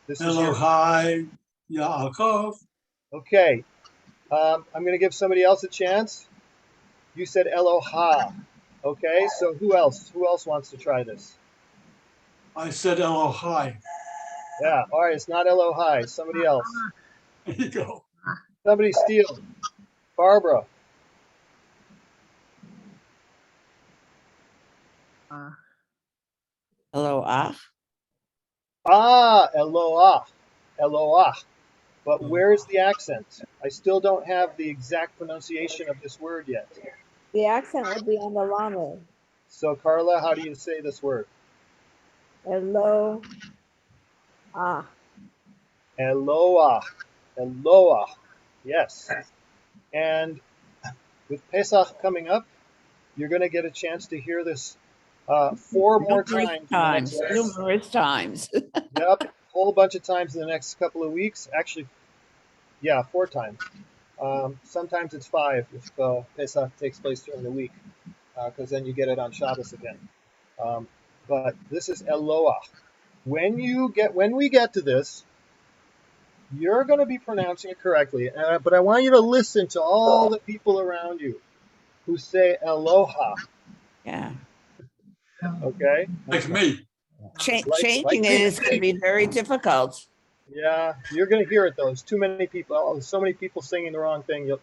this is your... Elohai Yaakov. Okay, I'm going to give somebody else a chance. You said Eloha. Okay, so who else? Who else wants to try this? I said Elohai. Yeah, all right, it's not Elohai. Somebody else. There you go. Somebody steal. Barbara. Eloah. Ah, Eloah. Eloah. But where's the accent? I still don't have the exact pronunciation of this word yet. The accent would be on the lamed. So Carla, how do you say this word? Hello. Ah. Eloah. Eloah. Yes. And with Pesach coming up, you're going to get a chance to hear this 4 more times. Numerous times. Yep, a whole bunch of times in the next couple of weeks. Actually, yeah, 4 times. Sometimes it's 5 if Pesach takes place during the week, because then you get it on Shabbos again. But this is Eloah. When we get to this, you're going to be pronouncing it correctly. But I want you to listen to all the people around you who say Eloha. Yeah. Okay. Like me. Changing it is going to be very difficult. Yeah, you're going to hear it though. There's too many people. So many people singing the wrong thing.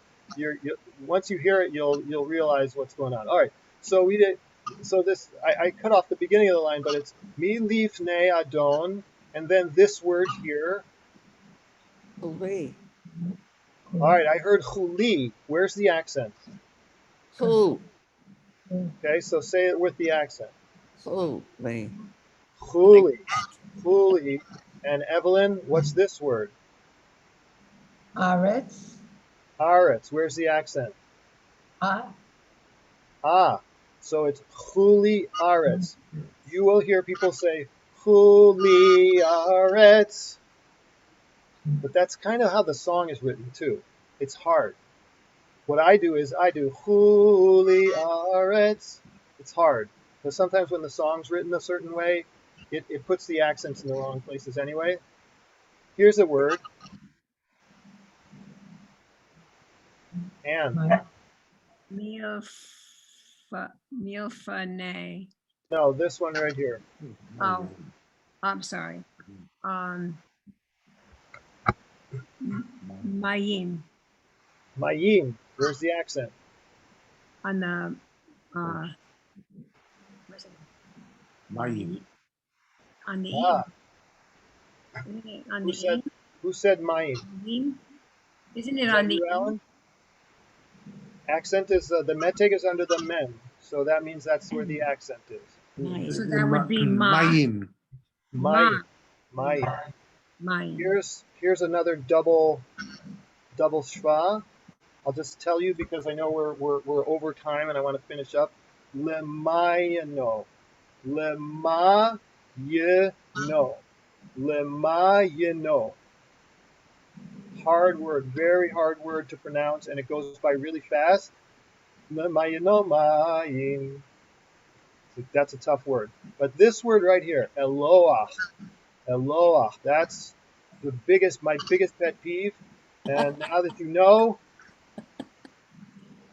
Once you hear it, you'll realize what's going on. All right. So we did. So this I cut off the beginning of the line, but it's mi lifnei Adon, and then this word here. Huli. All right, I heard huli. Where's the accent? Huli. Okay, so say it with the accent. Huli. Huli. Huli. And Evelyn, what's this word? Aretz. Aretz. Where's the accent? Ah. Ah. So it's huli aretz. You will hear people say huli aretz. But that's kind of how the song is written too. It's hard. What I do is I do huli aretz. It's hard. But sometimes when the song's written a certain way, it puts the accents in the wrong places anyway. Here's a word. And. Milfane. No, this one right here. Oh, I'm sorry. Mayim. Mayim. Where's the accent? On the Mayim. on the Ah. on Who the said? Who said Mayim? Isn't it on the you, Alan? Accent is the meteg is under the men, so that means that's where the accent is. So that would be ma. Mayim. Mayim. Here's another double shva. I'll just tell you because I know we're over time and I want to finish up. Lemayano. Lemayano. Lemayano. Hard word, very hard word to pronounce, and it goes by really fast. Lemayano mayim. That's a tough word. But this word right here, Eloah. Eloah. That's my biggest pet peeve. And now that you know,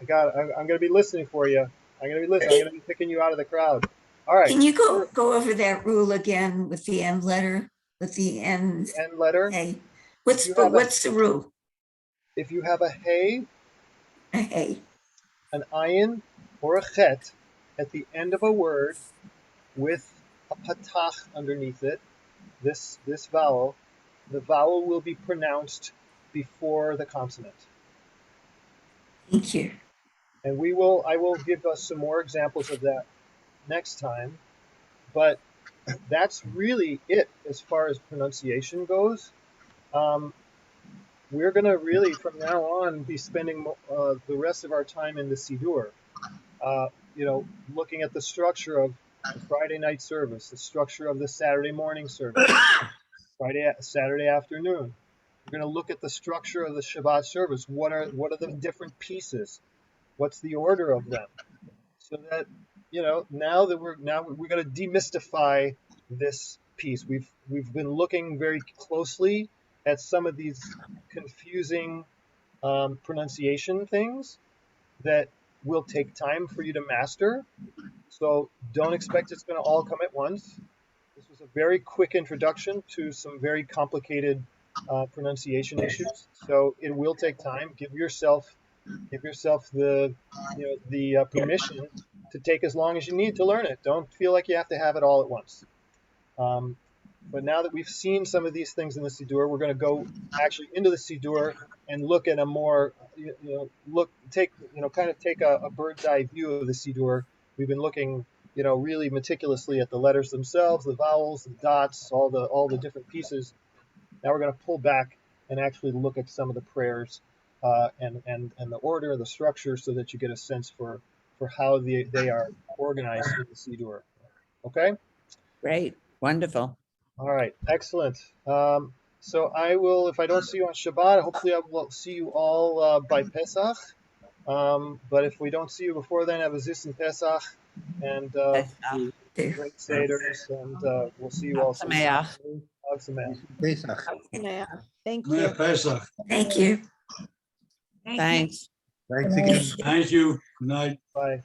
I'm going to be listening for you. I'm going to be listening. I'm going to be picking you out of the crowd. All right. Can you go over that rule again with the end letter, with the end letter? Hey, what's the rule? If you have a hey, hey, an ayin, or a chet at the end of a word with a patach underneath it, this vowel, the vowel will be pronounced before the consonant. Thank you. And I will give us some more examples of that next time. But that's really it as far as pronunciation goes. We're going to really, from now on, be spending the rest of our time in the Siddur. Looking at the structure of the Friday night service, the structure of the Saturday morning service, Saturday afternoon. We're going to look at the structure of the Shabbat service. What are the different pieces? What's the order of them? So that now we're going to demystify this piece. We've been looking very closely at some of these confusing pronunciation things that will take time for you to master. So don't expect it's going to all come at once. This was a very quick introduction to some very complicated pronunciation issues. So it will take time. Give yourself the permission to take as long as you need to learn it. Don't feel like you have to have it all at once. But now that we've seen some of these things in the Siddur, we're going to go actually into the Siddur and look at a more, kind of take a bird's eye view of the Siddur. We've been looking, really meticulously at the letters themselves, the vowels, the dots, all the different pieces. Now we're going to pull back and actually look at some of the prayers and the order, the structure, so that you get a sense for how they are organized in the Siddur. Okay? Great, wonderful. All right, excellent. So I will, if I don't see you on Shabbat, hopefully I will see you all by Pesach. But if we don't see you before then, have a Zis and Pesach and great Seders, and we'll see you all soon. Sameach. Hag Sameach. Pesach. Yeah, thank you. Merry Pesach. Thank you. Thank you. Thanks. Thanks again. Thank you. Good night. Bye.